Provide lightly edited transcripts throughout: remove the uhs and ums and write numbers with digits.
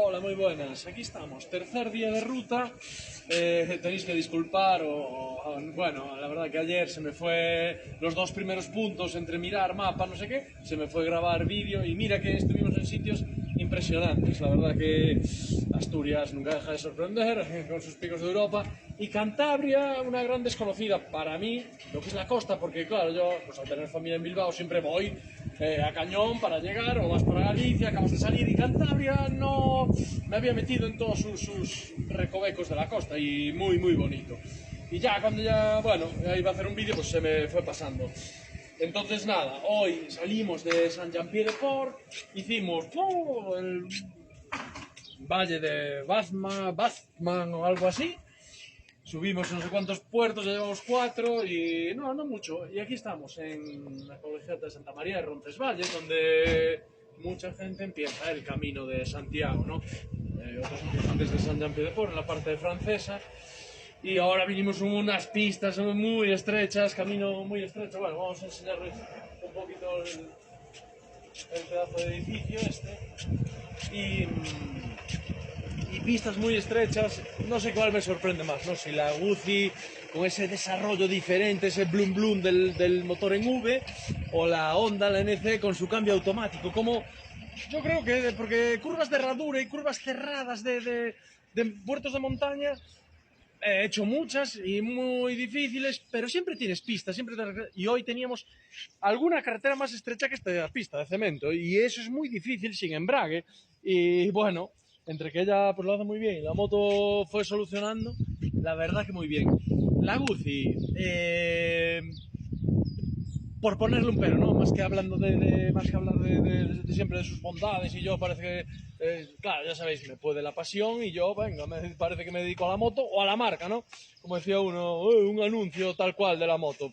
Hola, muy buenas. Aquí estamos, tercer día de ruta. Tenéis que disculpar, bueno, la verdad que ayer se me fue los dos primeros puntos entre mirar mapa, no sé qué, se me fue grabar vídeo y mira que estuvimos en sitios impresionantes. La verdad que Asturias nunca deja de sorprender con sus picos de Europa y Cantabria, una gran desconocida para mí, lo que es la costa, porque claro, yo pues al tener familia en Bilbao siempre voy a cañón para llegar, o vas para Galicia, acabas de salir, y Cantabria no me había metido en todos sus recovecos de la costa y muy bonito. Y ya cuando bueno, iba a hacer un vídeo, pues se me fue pasando. Entonces nada, hoy salimos de Saint-Jean-Pied-de-Port, hicimos el valle de Bathman o algo así. Subimos no sé cuántos puertos, ya llevamos 4 y no mucho. Y aquí estamos en la colegiata de Santa María de Roncesvalles, donde mucha gente empieza el camino de Santiago, ¿no? Otros empiezan desde Saint-Jean-Pied-de-Port, en la parte francesa. Y ahora vinimos unas pistas muy estrechas, camino muy estrecho. Bueno, vamos a enseñarles un poquito el pedazo de edificio este. Y pistas muy estrechas, no sé cuál me sorprende más, ¿no? Si la Guzzi con ese desarrollo diferente, ese blum blum del motor en V, o la Honda, la NC con su cambio automático, como yo creo que, porque curvas de herradura y curvas cerradas de puertos de montaña, he hecho muchas y muy difíciles, pero siempre tienes pistas, y hoy teníamos alguna carretera más estrecha que esta pista de cemento, y eso es muy difícil sin embrague, y bueno, entre que ella pues lo hace muy bien y la moto fue solucionando, la verdad que muy bien. La Guzzi, por ponerle un pero, ¿no? Más que hablando más que hablar de siempre de sus bondades, y yo parece que, claro, ya sabéis, me puede la pasión y yo, venga, parece que me dedico a la moto o a la marca, ¿no? Como decía uno, un anuncio tal cual de la moto.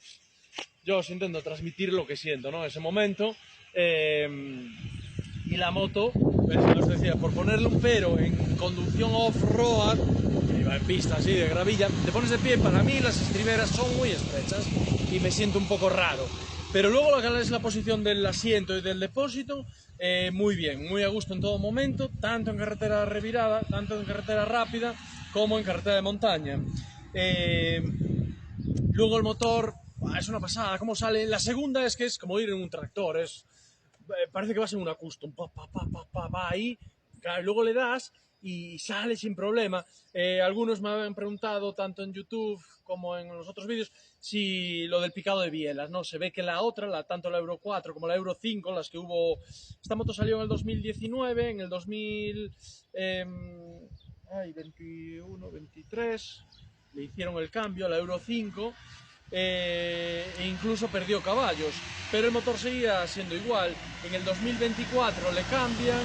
Yo os intento transmitir lo que siento, ¿no? Ese momento. Y la moto, pues, os decía, por ponerle un pero en conducción off-road, que iba en pista así de gravilla, te pones de pie, para mí las estriberas son muy estrechas y me siento un poco raro. Pero luego lo que es la posición del asiento y del depósito, muy bien, muy a gusto en todo momento, tanto en carretera revirada, tanto en carretera rápida, como en carretera de montaña. Luego el motor, es una pasada, cómo sale. La segunda es que es como ir en un tractor, parece que vas en una custom, ahí, claro, luego le das y sale sin problema. Algunos me han preguntado, tanto en YouTube como en los otros vídeos, si lo del picado de bielas, ¿no? Se ve que la otra, tanto la Euro 4 como la Euro 5, las que hubo... Esta moto salió en el 2019, en el 2021, 23, le hicieron el cambio a la Euro 5, e incluso perdió caballos, pero el motor seguía siendo igual. En el 2024 le cambian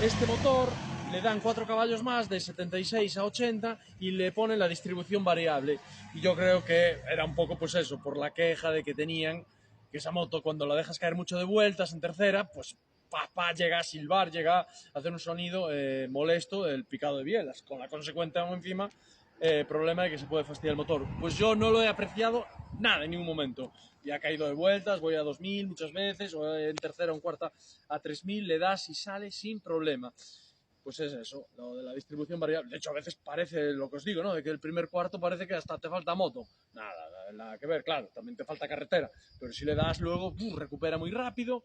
este motor, le dan 4 caballos más, de 76 a 80, y le ponen la distribución variable. Y yo creo que era un poco pues eso, por la queja de que tenían que esa moto, cuando la dejas caer mucho de vueltas en tercera, pues llega a silbar, llega a hacer un sonido molesto, el picado de bielas, con la consecuente aún encima problema de que se puede fastidiar el motor. Pues yo no lo he apreciado nada en ningún momento. Y ha caído de vueltas, voy a 2000 muchas veces, o en tercera o en cuarta a 3000, le das y sale sin problema. Pues es eso, lo de la distribución variable. De hecho, a veces parece lo que os digo, ¿no? De que el primer cuarto parece que hasta te falta moto. Nada que ver, claro, también te falta carretera. Pero si le das luego, recupera muy rápido.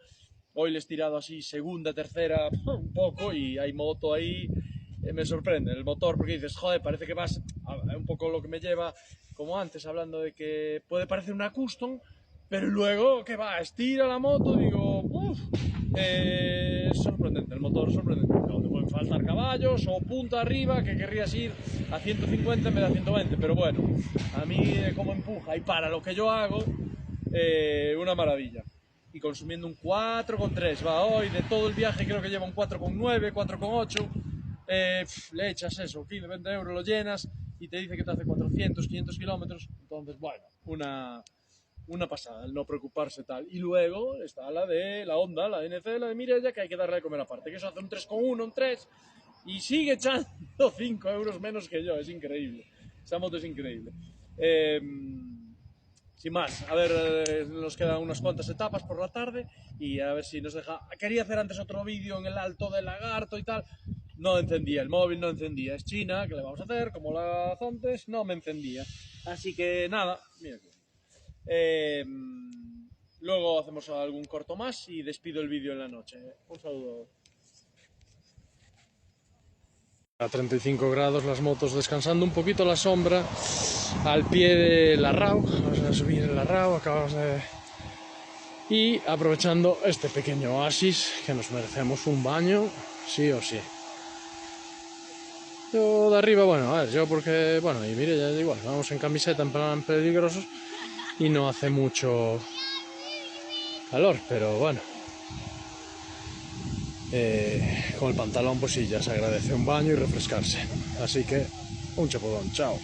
Hoy le he tirado así segunda, tercera, un poco, y hay moto ahí. Me sorprende el motor, porque dices, joder, parece que vas, un poco lo que me lleva, como antes, hablando de que puede parecer una custom, pero luego que va, estira la moto, digo, sorprendente, el motor sorprendente. No te pueden faltar caballos o punta arriba, que querrías ir a 150 en vez de a 120, pero bueno, a mí como empuja y para lo que yo hago, una maravilla. Y consumiendo un 4,3, va, hoy de todo el viaje creo que lleva un 4,9, 4,8. Le echas eso, 15, 20 euros, lo llenas y te dice que te hace 400, 500 kilómetros. Entonces, bueno, una pasada, el no preocuparse tal. Y luego está la de la Honda, la NC, la de Mirella, que hay que darle de comer aparte, que eso hace un 3,1, un 3, y sigue echando 5 euros menos que yo, es increíble. Esa moto es increíble. Sin más, a ver, nos quedan unas cuantas etapas por la tarde y a ver si nos deja... Quería hacer antes otro vídeo en el Alto del Lagarto y tal, no encendía el móvil, no encendía. Es China, ¿qué le vamos a hacer? Como las antes, no me encendía. Así que nada, mira aquí. Luego hacemos algún corto más y despido el vídeo en la noche. Un saludo. A 35 grados las motos descansando un poquito a la sombra al pie de la RAU. Vamos a subir en la RAU, acabamos de... Y aprovechando este pequeño oasis que nos merecemos un baño, sí o sí. Yo de arriba, bueno, a ver, yo porque, bueno, y mire, ya igual, vamos en camiseta en plan peligrosos y no hace mucho calor, pero bueno. Con el pantalón pues sí, ya se agradece un baño y refrescarse. Así que, un chapudón, chao.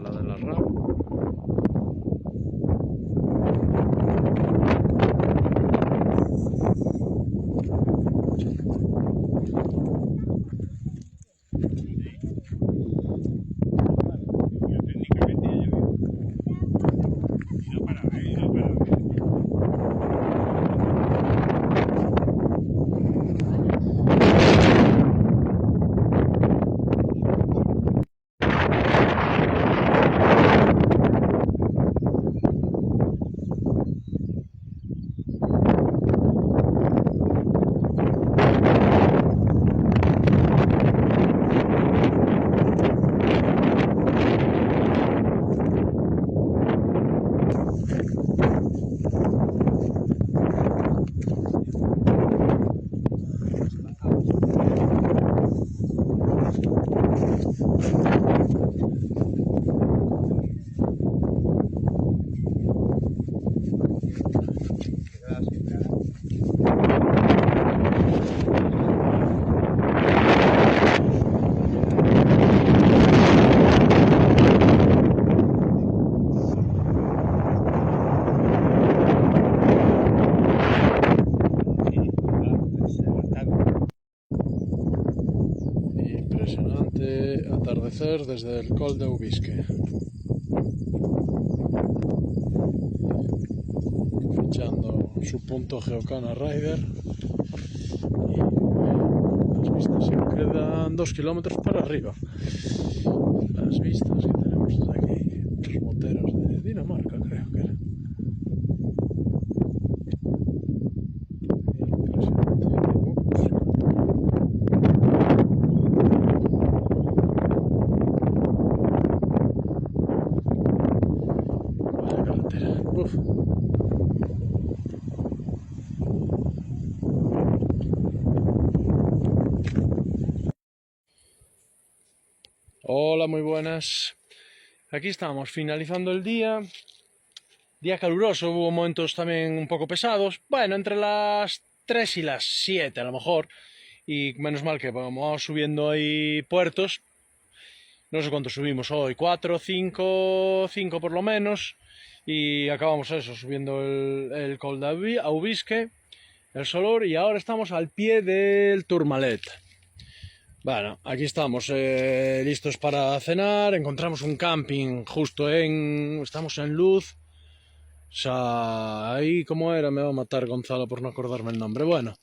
La de la RAW. Impresionante atardecer desde el Col de Ubisque. Fichando su punto Geocana Rider. Y las vistas se quedan 2 kilómetros para arriba. Las vistas que tenemos desde aquí, los moteros de Dinamarca, creo que era. Uf. Hola, muy buenas. Aquí estamos, finalizando el día. Día caluroso, hubo momentos también un poco pesados. Bueno, entre las 3 y las 7 a lo mejor. Y menos mal que vamos subiendo ahí puertos. No sé cuánto subimos hoy, 4, 5 por lo menos. Y acabamos eso, subiendo el Col de Ubisque, el Solor, y ahora estamos al pie del Tourmalet. Bueno, aquí estamos listos para cenar. Encontramos un camping justo estamos en Luz. O sea, ahí como era, me va a matar Gonzalo por no acordarme el nombre. Bueno,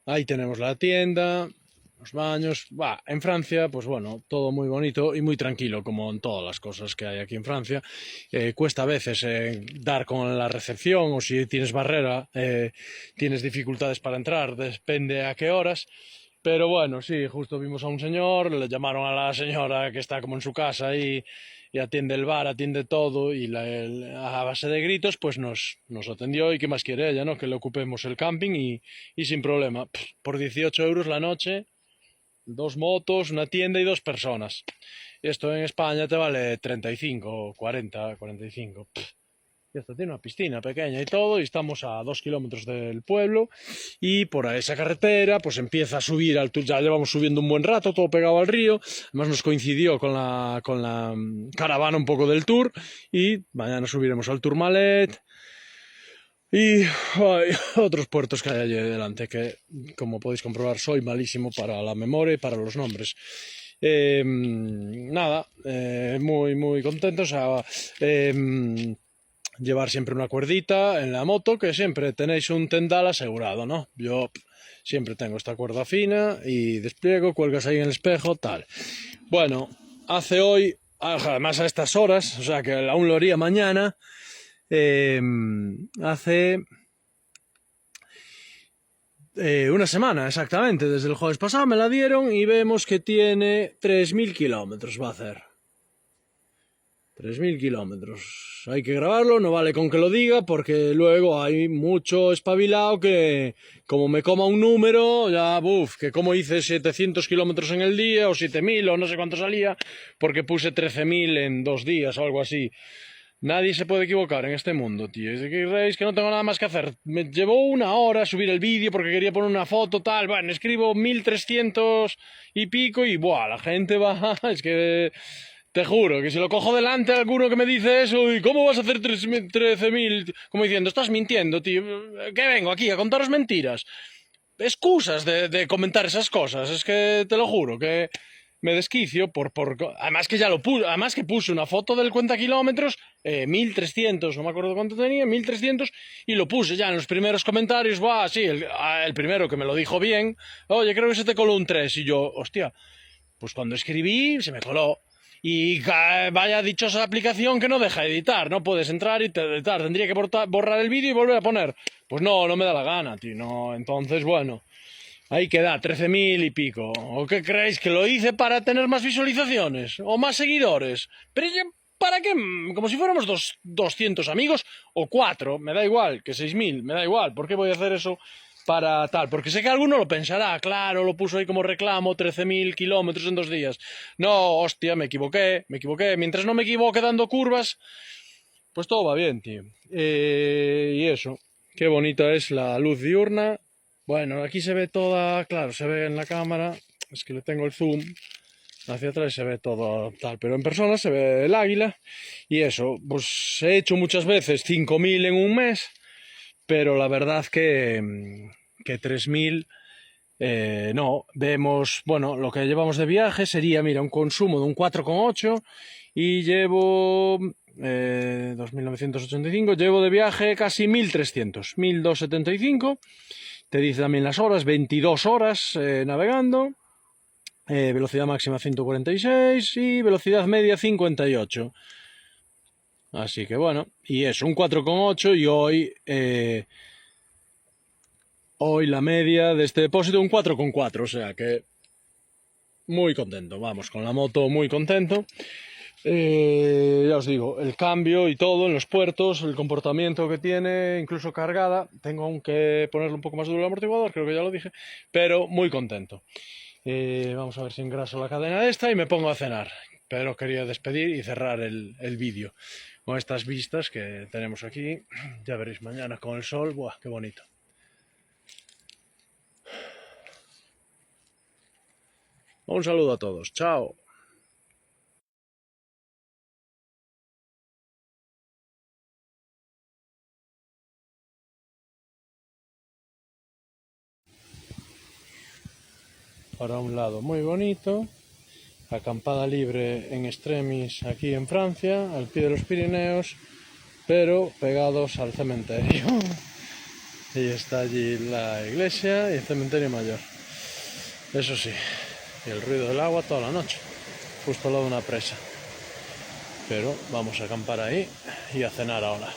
ahí tenemos la tienda, los baños. En Francia, pues bueno, todo muy bonito y muy tranquilo, como en todas las cosas que hay aquí en Francia. Cuesta a veces dar con la recepción, o si tienes barrera, tienes dificultades para entrar, depende a qué horas. Pero bueno, sí, justo vimos a un señor, le llamaron a la señora que está como en su casa y atiende el bar, atiende todo, y a base de gritos pues nos atendió. Y qué más quiere ella, ¿no? Que le ocupemos el camping y sin problema. Por 18 euros la noche, 2 motos, una tienda y 2 personas. Esto en España te vale 35, 40, 45. Y esto tiene una piscina pequeña y todo, y estamos a 2 kilómetros del pueblo, y por esa carretera pues empieza a subir, ya llevamos subiendo un buen rato, todo pegado al río. Además nos coincidió con la caravana un poco del tour, y mañana subiremos al Tourmalet y otros puertos que hay allí delante, que como podéis comprobar soy malísimo para la memoria y para los nombres. Nada, muy contentos. llevar siempre una cuerdita en la moto, que siempre tenéis un tendal asegurado, ¿no? Yo siempre tengo esta cuerda fina y despliego, cuelgas ahí en el espejo, tal. Bueno, hace hoy, además a estas horas, o sea que aún lo haría mañana, hace una semana exactamente, desde el jueves pasado me la dieron y vemos que tiene 3.000 kilómetros, va a hacer. 3.000 kilómetros. Hay que grabarlo, no vale con que lo diga, porque luego hay mucho espabilado que, como me coma un número, ya, que como hice 700 kilómetros en el día, o 7.000, o no sé cuánto salía, porque puse 13.000 en 2 días o algo así. Nadie se puede equivocar en este mundo, tío. Es que no tengo nada más que hacer. Me llevó una hora subir el vídeo porque quería poner una foto, tal. Bueno, escribo 1.300 y pico y, la gente va... Es que... Te juro que si lo cojo delante a alguno que me dice eso, ¿y cómo vas a hacer 13.000? Como diciendo, estás mintiendo, tío. ¿Qué vengo aquí a contaros mentiras? Excusas de comentar esas cosas. Es que te lo juro que me desquicio además que ya lo puse, además que puse una foto del cuenta kilómetros, 1.300, no me acuerdo cuánto tenía, 1.300, y lo puse ya en los primeros comentarios. Sí, el primero que me lo dijo bien, oye, creo que se te coló un 3, y yo, hostia, pues cuando escribí se me coló. Y vaya dichosa aplicación que no deja editar, no puedes entrar y editar, tendría que borrar el vídeo y volver a poner. Pues no me da la gana, tío, no. Entonces, bueno, ahí queda, 13.000 y pico. ¿O qué creéis? ¿Que lo hice para tener más visualizaciones? ¿O más seguidores? Pero ¿para qué? Como si fuéramos 200 amigos o 4, me da igual, que 6.000, me da igual. ¿Por qué voy a hacer eso? Para tal, porque sé que alguno lo pensará, claro, lo puso ahí como reclamo, 13.000 kilómetros en 2 días. No, hostia, me equivoqué. Mientras no me equivoque dando curvas, pues todo va bien, tío. Y eso, qué bonita es la luz diurna. Bueno, aquí se ve toda, claro, se ve en la cámara, es que le tengo el zoom hacia atrás, se ve todo tal, pero en persona se ve el águila. Y eso, pues he hecho muchas veces 5.000 en un mes, pero la verdad que 3.000 no. Vemos, bueno, lo que llevamos de viaje sería, mira, un consumo de un 4,8 y llevo 2.985, llevo de viaje casi 1.300, 1.275. Te dice también las horas, 22 horas navegando, velocidad máxima 146 y velocidad media 58. Así que bueno, y eso, un 4,8 y hoy la media de este depósito un 4,4, o sea que muy contento, vamos, con la moto muy contento. Ya os digo, el cambio y todo en los puertos, el comportamiento que tiene, incluso cargada, tengo aún que ponerle un poco más duro el amortiguador, creo que ya lo dije, pero muy contento. Vamos a ver si engraso la cadena esta y me pongo a cenar, pero quería despedir y cerrar el vídeo con estas vistas que tenemos aquí. Ya veréis mañana con el sol, ¡buah, qué bonito! Un saludo a todos, chao. Para un lado muy bonito, acampada libre en extremis aquí en Francia, al pie de los Pirineos, pero pegados al cementerio. Y está allí la iglesia y el cementerio mayor. Eso sí, y el ruido del agua toda la noche, justo al lado de una presa. Pero vamos a acampar ahí y a cenar ahora.